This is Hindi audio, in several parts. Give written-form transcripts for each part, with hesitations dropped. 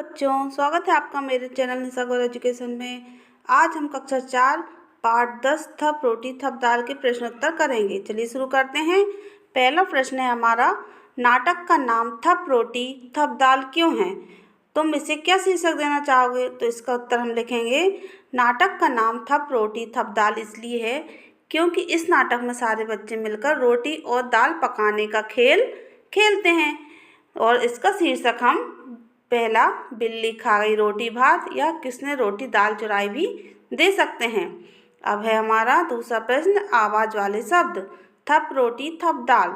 बच्चों, स्वागत है आपका मेरे चैनल निशा गौर एजुकेशन में। आज हम कक्षा 4 पाठ 10 थप रोटी थप दाल के प्रश्नोत्तर करेंगे। चलिए शुरू करते हैं। पहला प्रश्न है हमारा, नाटक का नाम थप रोटी थप दाल क्यों है? तुम इसे क्या शीर्षक देना चाहोगे? तो इसका उत्तर हम लिखेंगे, नाटक का नाम थप रोटी थप दाल इसलिए है क्योंकि इस नाटक में सारे बच्चे मिलकर रोटी और दाल पकाने का खेल खेलते हैं। और इसका शीर्षक हम पहला बिल्ली खा गई रोटी भात या किसने रोटी दाल चुराई भी दे सकते हैं। अब है हमारा दूसरा प्रश्न, आवाज वाले शब्द। थप रोटी थप दाल।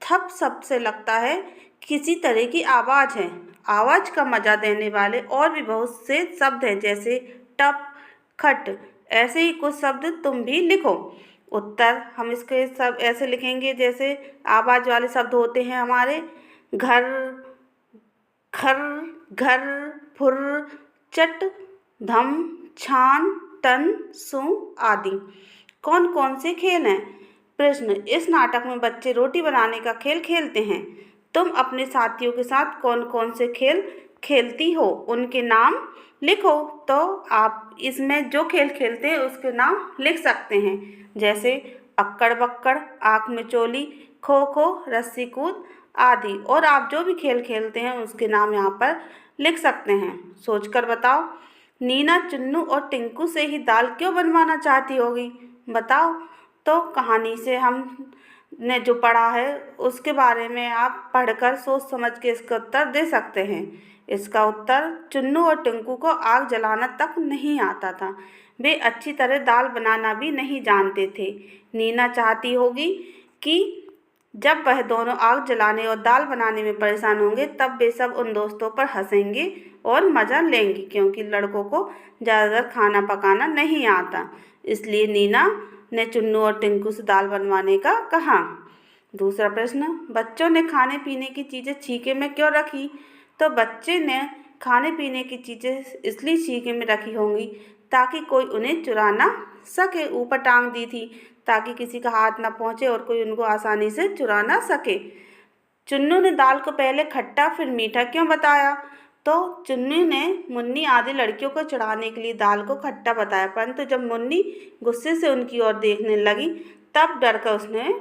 थप शब्द से लगता है किसी तरह की आवाज है। आवाज का मजा देने वाले और भी बहुत से शब्द हैं, जैसे टप, खट। ऐसे ही कुछ शब्द तुम भी लिखो। उत्तर हम इसके सब ऐसे लिखेंगे, जैसे आवाज वाले शब्द होते हैं हमारे घर, खर, घर, फुर, चट, धम, छान, टन, सु आदि। कौन कौन से खेल हैं? प्रश्न, इस नाटक में बच्चे रोटी बनाने का खेल खेलते हैं। तुम अपने साथियों के साथ कौन कौन से खेल खेलती हो, उनके नाम लिखो। तो आप इसमें जो खेल खेलते हैं उसके नाम लिख सकते हैं, जैसे अक्कड़ बक्कड़, आँख में चोली, खो खो, रस्सी कूद आदि। और आप जो भी खेल खेलते हैं उसके नाम यहाँ पर लिख सकते हैं। सोचकर बताओ, नीना चुन्नू और टिंकू से ही दाल क्यों बनवाना चाहती होगी? बताओ। तो कहानी से हमने जो पढ़ा है उसके बारे में आप पढ़कर सोच समझ के इसका उत्तर दे सकते हैं। इसका उत्तर, चुन्नू और टिंकू को आग जलाना तक नहीं आता था। वे अच्छी तरह दाल बनाना भी नहीं जानते थे। नीना चाहती होगी कि जब वह दोनों आग जलाने और दाल बनाने में परेशान होंगे तब वे सब उन दोस्तों पर हंसेंगे और मज़ा लेंगे, क्योंकि लड़कों को ज़्यादातर खाना पकाना नहीं आता। इसलिए नीना ने चुन्नू और टिंकू से दाल बनवाने का कहा। दूसरा प्रश्न, बच्चों ने खाने पीने की चीज़ें छीके में क्यों रखी? तो बच्चे ने खाने पीने की चीज़ें इसलिए छीके में रखी होंगी ताकि कोई उन्हें चुरा ना सके। ऊपर टांग दी थी ताकि किसी का हाथ ना पहुँचे और कोई उनको आसानी से चुरा ना सके। चुन्नू ने दाल को पहले खट्टा फिर मीठा क्यों बताया? तो चुन्नू ने मुन्नी आदि लड़कियों को चढ़ाने के लिए दाल को खट्टा बताया, परंतु जब मुन्नी गुस्से से उनकी ओर देखने लगी तब डरकर उसने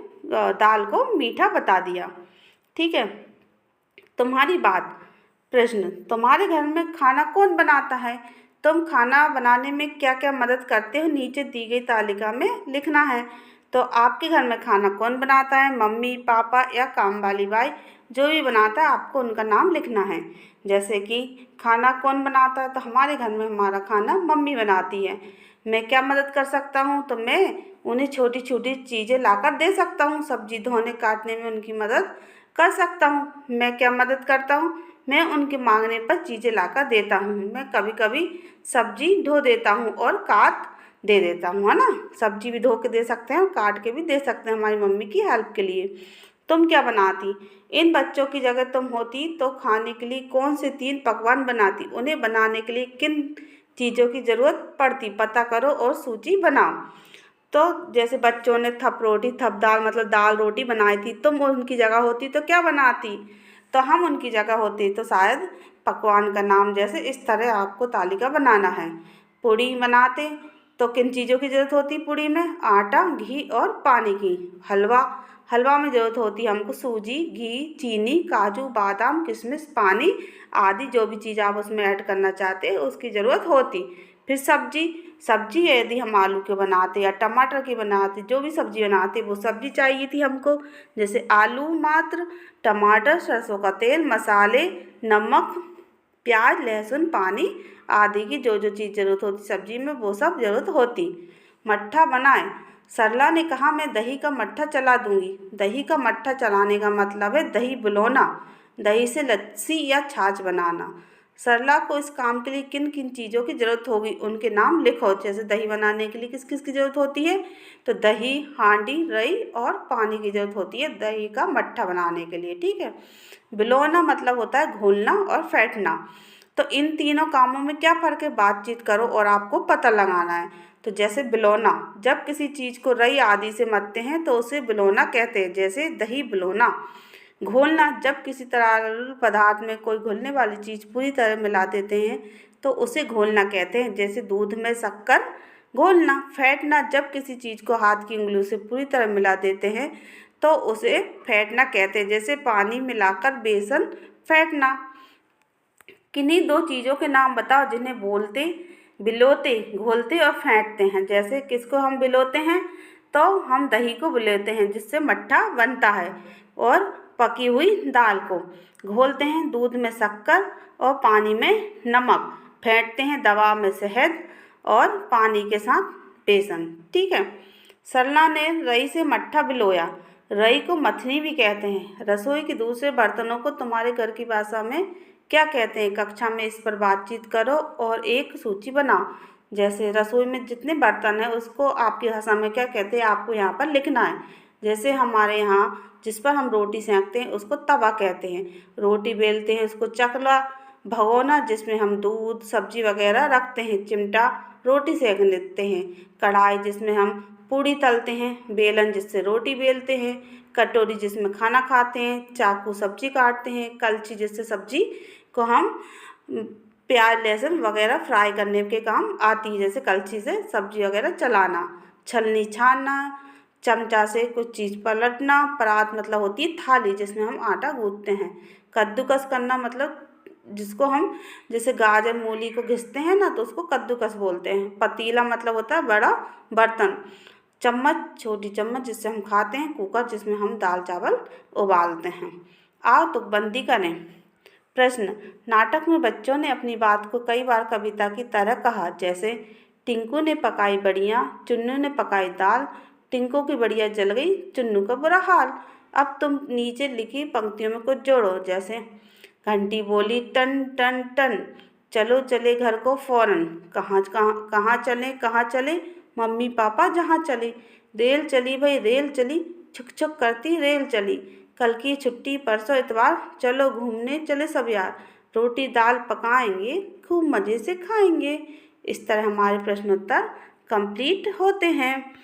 दाल को मीठा बता दिया। ठीक है। तुम्हारी बात। प्रश्न, तुम्हारे घर में खाना कौन बनाता है? तुम खाना बनाने में क्या क्या मदद करते हो, नीचे दी गई तालिका में लिखना है। तो आपके घर में खाना कौन बनाता है? मम्मी, पापा या काम वाली बाई? जो भी बनाता है आपको उनका नाम लिखना है। जैसे कि खाना कौन बनाता है, तो हमारे घर में हमारा खाना मम्मी बनाती है। मैं क्या मदद कर सकता हूँ? तो मैं उन्हें छोटी छोटी चीज़ें लाकर दे सकता हूँ। सब्जी धोने काटने में उनकी मदद कर सकता हूँ। मैं क्या मदद करता हूँ? मैं उनके मांगने पर चीज़ें लाकर देता हूँ। मैं कभी कभी सब्जी धो देता हूँ और काट दे देता हूँ, है ना। सब्जी भी धो के दे सकते हैं और काट के भी दे सकते हैं हमारी मम्मी की हेल्प के लिए। तुम क्या बनाती? इन बच्चों की जगह तुम होती तो खाने के लिए कौन से 3 पकवान बनाती? उन्हें बनाने के लिए किन चीज़ों की ज़रूरत पड़ती? पता करो और सूची बनाओ। तो जैसे बच्चों ने थप रोटी थप दाल मतलब दाल रोटी बनाई थी, तुम उनकी जगह होती तो क्या बनाती? तो हम उनकी जगह होते तो शायद पकवान का नाम जैसे इस तरह आपको तालिका बनाना है। पूड़ी बनाते तो किन चीज़ों की ज़रूरत होती? पूड़ी में आटा, घी और पानी की। हलवा, हलवा में ज़रूरत होती है हमको सूजी, घी, चीनी, काजू, बादाम, किशमिश, पानी आदि। जो भी चीज़ आप उसमें ऐड करना चाहते हैं उसकी ज़रूरत होती। फिर सब्जी, सब्जी यदि हम आलू के बनाते या टमाटर की बनाते, जो भी सब्जी बनाते वो सब्जी चाहिए थी हमको, जैसे आलू मात्र, टमाटर, सरसों का तेल, मसाले, नमक, प्याज, लहसुन, पानी आदि की जो जो चीज़ ज़रूरत होती सब्जी में वो सब ज़रूरत होती। मट्ठा बनाए। सरला ने कहा, मैं दही का मट्ठा चला दूंगी। दही का मट्ठा चलाने का मतलब है दही बुलौना, दही से लस्सी या छाछ बनाना। सरला को इस काम के लिए किन किन चीज़ों की ज़रूरत होगी, उनके नाम लिखो। जैसे दही बनाने के लिए किस किस की ज़रूरत होती है? तो दही, हांडी, रई और पानी की ज़रूरत होती है दही का मट्ठा बनाने के लिए। ठीक है। बिलौना मतलब होता है घोलना और फेंटना। तो इन तीनों कामों में क्या फ़र्क है? बातचीत करो और आपको पता लगाना है। तो जैसे बिलौना, जब किसी चीज़ को रई आदि से मथते हैं तो उसे बिलौना कहते हैं, जैसे दही बिलौना। घोलना, जब किसी तरल पदार्थ में कोई घुलने वाली चीज़ पूरी तरह मिला देते हैं तो उसे घोलना कहते हैं, जैसे दूध में शक्कर घोलना। फेंटना, जब किसी चीज़ को हाथ की उंगलियों से पूरी तरह मिला देते हैं तो उसे फेंटना कहते हैं, जैसे पानी मिलाकर बेसन फेंटना। किन्हीं दो चीज़ों के नाम बताओ जिन्हें बोलते, बिलोते, घोलते और फेंटते हैं। जैसे किसको हम बिलोते हैं, तो हम दही को बिलोते हैं जिससे मट्ठा बनता है, और पकी हुई दाल को घोलते हैं दूध में शक्कर और पानी में नमक, फेंटते हैं दवा में शहद और पानी के साथ बेसन। ठीक है। सरला ने रई से मट्ठा बिलोया। रई को मथनी भी कहते हैं। रसोई के दूसरे बर्तनों को तुम्हारे घर की भाषा में क्या कहते हैं? कक्षा में इस पर बातचीत करो और एक सूची बनाओ। जैसे रसोई में जितने बर्तन हैं उसको आपकी भाषा में क्या कहते हैं, आपको यहाँ पर लिखना है। जैसे हमारे यहाँ जिस पर हम रोटी सेंकते हैं उसको तवा कहते हैं। रोटी बेलते हैं उसको चकला। भगोना, जिसमें हम दूध सब्जी वगैरह रखते हैं। चिमटा, रोटी सेक लेते हैं। कढ़ाई, जिसमें हम पूड़ी तलते हैं। बेलन, जिससे रोटी बेलते हैं। कटोरी, जिसमें खाना खाते हैं। चाकू, सब्जी काटते हैं। कलछी, जिससे सब्जी को हम प्याज लहसुन वगैरह फ्राई करने के काम आती है, जैसे कलछी से सब्जी वगैरह चलाना। छलनी, छानना। चमचा से कुछ चीज़ पलटना। परात मतलब होती है थाली जिसमें हम आटा गूंथते हैं। कद्दूकस करना मतलब जिसको हम जैसे गाजर मूली को घिसते हैं ना तो उसको कद्दूकस बोलते हैं। पतीला मतलब होता है बड़ा बर्तन। चम्मच, छोटी चम्मच जिससे हम खाते हैं। कुकर, जिसमें हम दाल चावल उबालते हैं। आओ तुकबंदी करें। प्रश्न, नाटक में बच्चों ने अपनी बात को कई बार कविता की तरह कहा, जैसे टिंकू ने पकाई बढ़िया, चुन्नू ने पकाई दाल, टिंकू की बढ़िया जल गई, चुन्नू का बुरा हाल। अब तुम नीचे लिखी पंक्तियों में कुछ जोड़ो, जैसे घंटी बोली टन टन टन, चलो चले घर को फौरन, कहाँ चले, मम्मी पापा जहाँ चले, रेल चली भाई रेल चली, छुक छुक करती रेल चली, कल की छुट्टी परसों इतवार, चलो घूमने चले सब यार, रोटी दाल पकाएंगे खूब मज़े से खाएंगे। इस तरह हमारे प्रश्नोत्तर कंप्लीट होते हैं।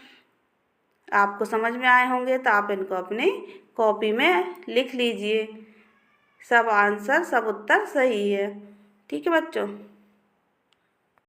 आपको समझ में आए होंगे तो आप इनको अपने कॉपी में लिख लीजिए। सब आंसर, सब उत्तर सही है। ठीक है बच्चों।